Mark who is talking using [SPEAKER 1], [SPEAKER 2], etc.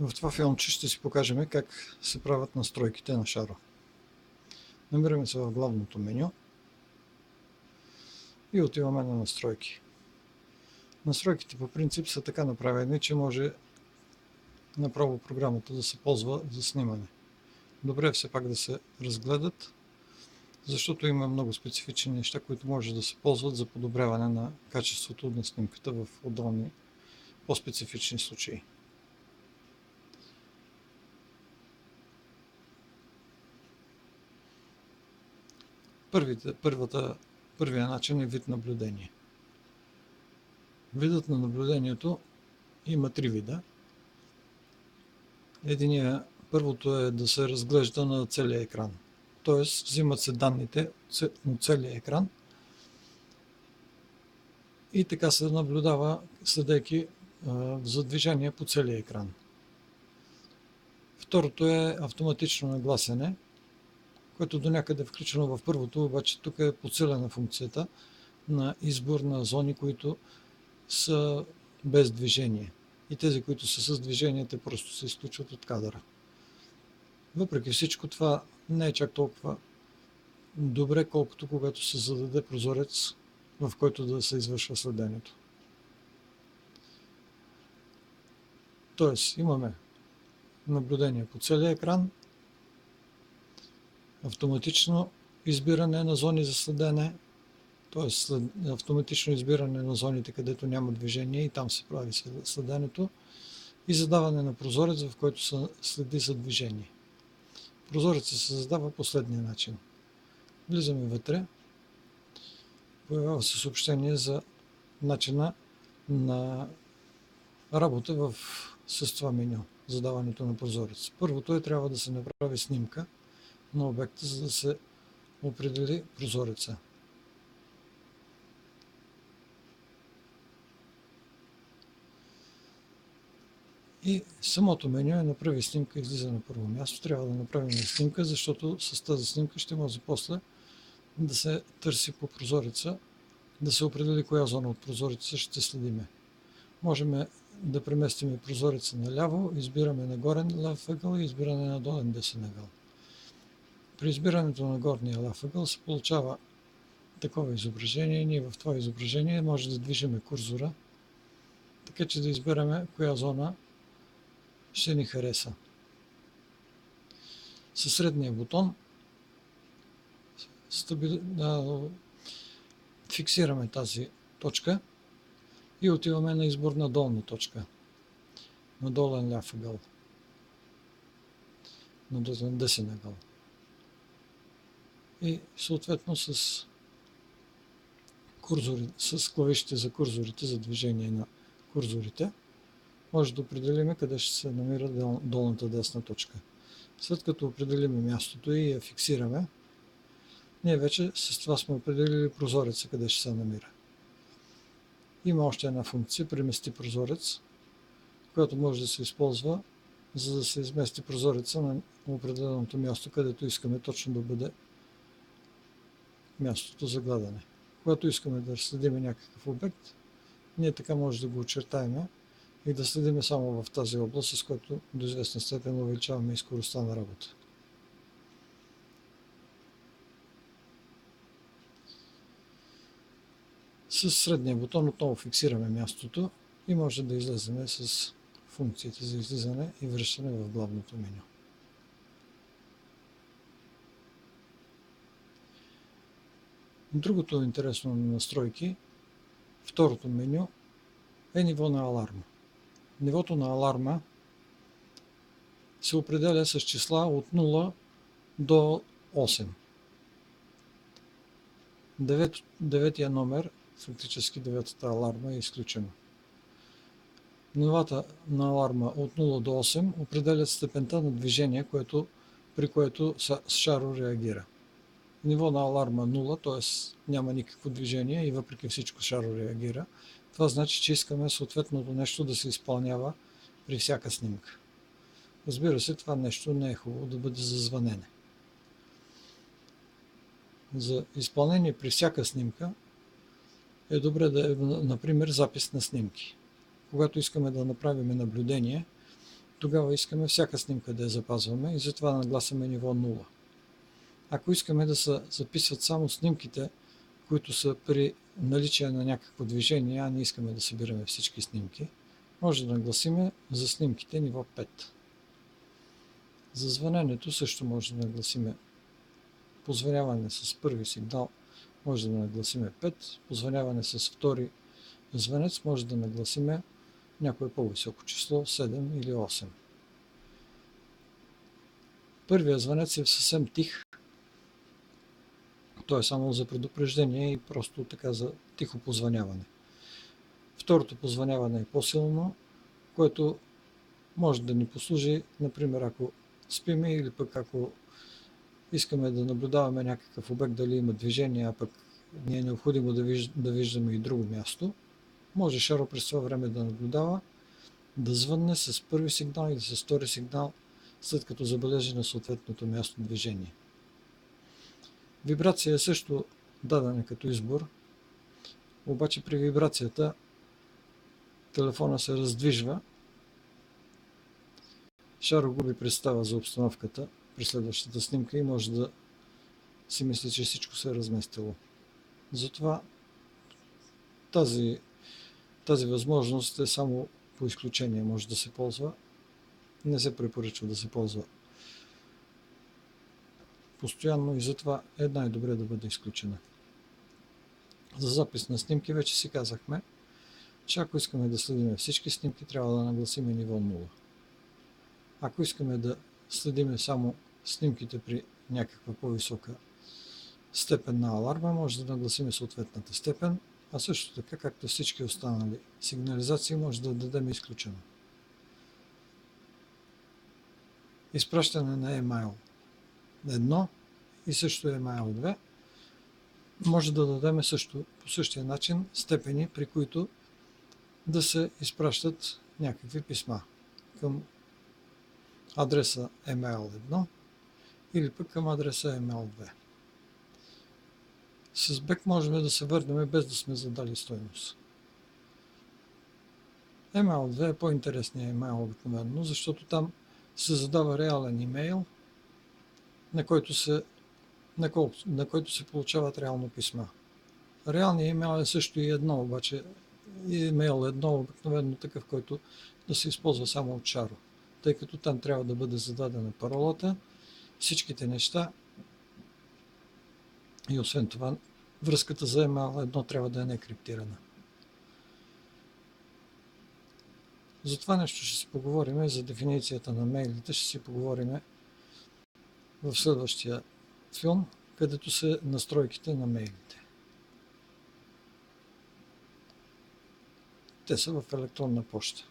[SPEAKER 1] В това филмче ще си покажем как се правят настройките на шара. Намираме се в главното меню и отиваме на настройки. Настройките по принцип са така направени, че може направо програмата да се ползва за снимане. Добре е все пак да се разгледат, защото има много специфични неща, които може да се ползват за подобряване на качеството на снимката в отделни по-специфични случаи. Първият начин е вид наблюдение. Видът на наблюдението има три вида. Първото е да се разглежда на целия екран. Т.е. взимат се данните от целия екран и така се наблюдава, следейки за движение по целия екран. Второто е автоматично нагласяне, което до някъде е включено в първото, обаче тук е подсилена функцията на избор на зони, които са без движение. И тези, които са с движение, те просто се изключват от кадъра. Въпреки всичко, това не е чак толкова добре, колкото когато се зададе прозорец, в който да се извършва следенето. Тоест, имаме наблюдение по целия екран, автоматично избиране на зони за следене, т.е. автоматично избиране на зоните, където няма движение и там се прави следенето, и задаване на прозорец, в който се следи за движение. Прозорецът се задава последния начин. Влизаме вътре, появява се съобщение за начина на работа с това меню, задаването на прозорец. Първото трябва да се направи снимка на обекта, за да се определи прозореца. И самото меню е направи снимка, излиза на първо място. Трябва да направим снимка, защото с тази снимка ще може после да се търси по прозореца, да се определи коя зона от прозореца ще следиме. Можем да преместим прозореца наляво, избираме на горен ляв ъгъл и избиране на долен десен ъгъл. При избирането на горния ляв ъгъл се получава такова изображение. Ние в това изображение може да движиме курсора, така че да изберем коя зона ще ни хареса. Със средния бутон фиксираме тази точка и отиваме на избор на долна точка, на долен ляв ъгъл, на долен десен ъгъл. И съответно с клавишите за курсорите, за движение на курсорите, може да определим къде ще се намира долната десна точка. След като определим мястото и я фиксираме, ние вече с това сме определили прозореца къде ще се намира. Има още една функция, премести прозорец, която може да се използва, за да се измести прозореца на определеното място, където искаме точно да бъде мястото за гледане. Когато искаме да следим някакъв обект, ние така може да го очертаем и да следим само в тази област, с което до известна степен увеличаваме и скоростта на работа. С средния бутон отново фиксираме мястото и може да излезем с функциите за излизане и връщане в главното меню. Другото интересно на настройки, второто меню, е ниво на аларма. Нивото на аларма се определя с числа от 0 до 8. Деветия номер, фактически деветата аларма, е изключена. Нивата на аларма от 0 до 8 определят степента на движение, при което шаро реагира. Ниво на аларма 0, т.е. няма никакво движение и въпреки всичко шаро реагира. Това значи, че искаме съответното нещо да се изпълнява при всяка снимка. Разбира се, това нещо не е хубаво да бъде за звънене. За изпълнение при всяка снимка е добре да е, например, запис на снимки. Когато искаме да направим наблюдение, тогава искаме всяка снимка да я запазваме и затова нагласяме ниво 0. Ако искаме да се записват само снимките, които са при наличие на някакво движение, а не искаме да събираме всички снимки, може да нагласиме за снимките ниво 5. За звъненето също може да нагласиме позвъняване с първи сигнал, може да нагласиме 5, позвъняване с втори звънец може да нагласиме някое по-високо число, 7 или 8. Първият звънец е съвсем тих, той е само за предупреждение и просто така за тихо позвъняване. Второто позвъняване е по-силно, което може да ни послужи, например, ако спиме или пък ако искаме да наблюдаваме някакъв обект, дали има движение, а пък ни е необходимо да виждаме и друго място, може Шаро през това време да наблюдава, да звънне с първи сигнал или с втори сигнал, след като забележи на съответното място движение. Вибрация е също дадена като избор, обаче при вибрацията телефона се раздвижва, Шаро губи представа за обстановката при следващата снимка и може да си мисли, че всичко се е разместило. Затова тази възможност е само по изключение може да се ползва. Не се препоръчва да се ползва постоянно и затова е най-добре да бъде изключена. За запис на снимки вече си казахме, че ако искаме да следим всички снимки, трябва да нагласим ниво 0. Ако искаме да следим само снимките при някаква по-висока степен на аларма, може да нагласим съответната степен, а също така, както всички останали сигнализации, може да дадем изключено. Изпращане на email 1 и също email 2 може да дадем също по същия начин степени, при които да се изпращат някакви писма към адреса email 1 или пък към адреса email 2. С бек можем да се върнем без да сме задали стойност. Email 2 е по-интересният емейл обикновено, защото там се задава реален имейл, на който се получават реално писма. Реалният имейл е също и едно, обаче имейл едно обикновено такъв, който да се използва само от Шаро, тъй като там трябва да бъде зададена паролата, всичките неща и освен това връзката за email едно трябва да е некриптирана. За това нещо ще си поговорим, за дефиницията на мейлите ще си поговорим в следващия филм, където са настройките на мейлите. Те са в електронна поща.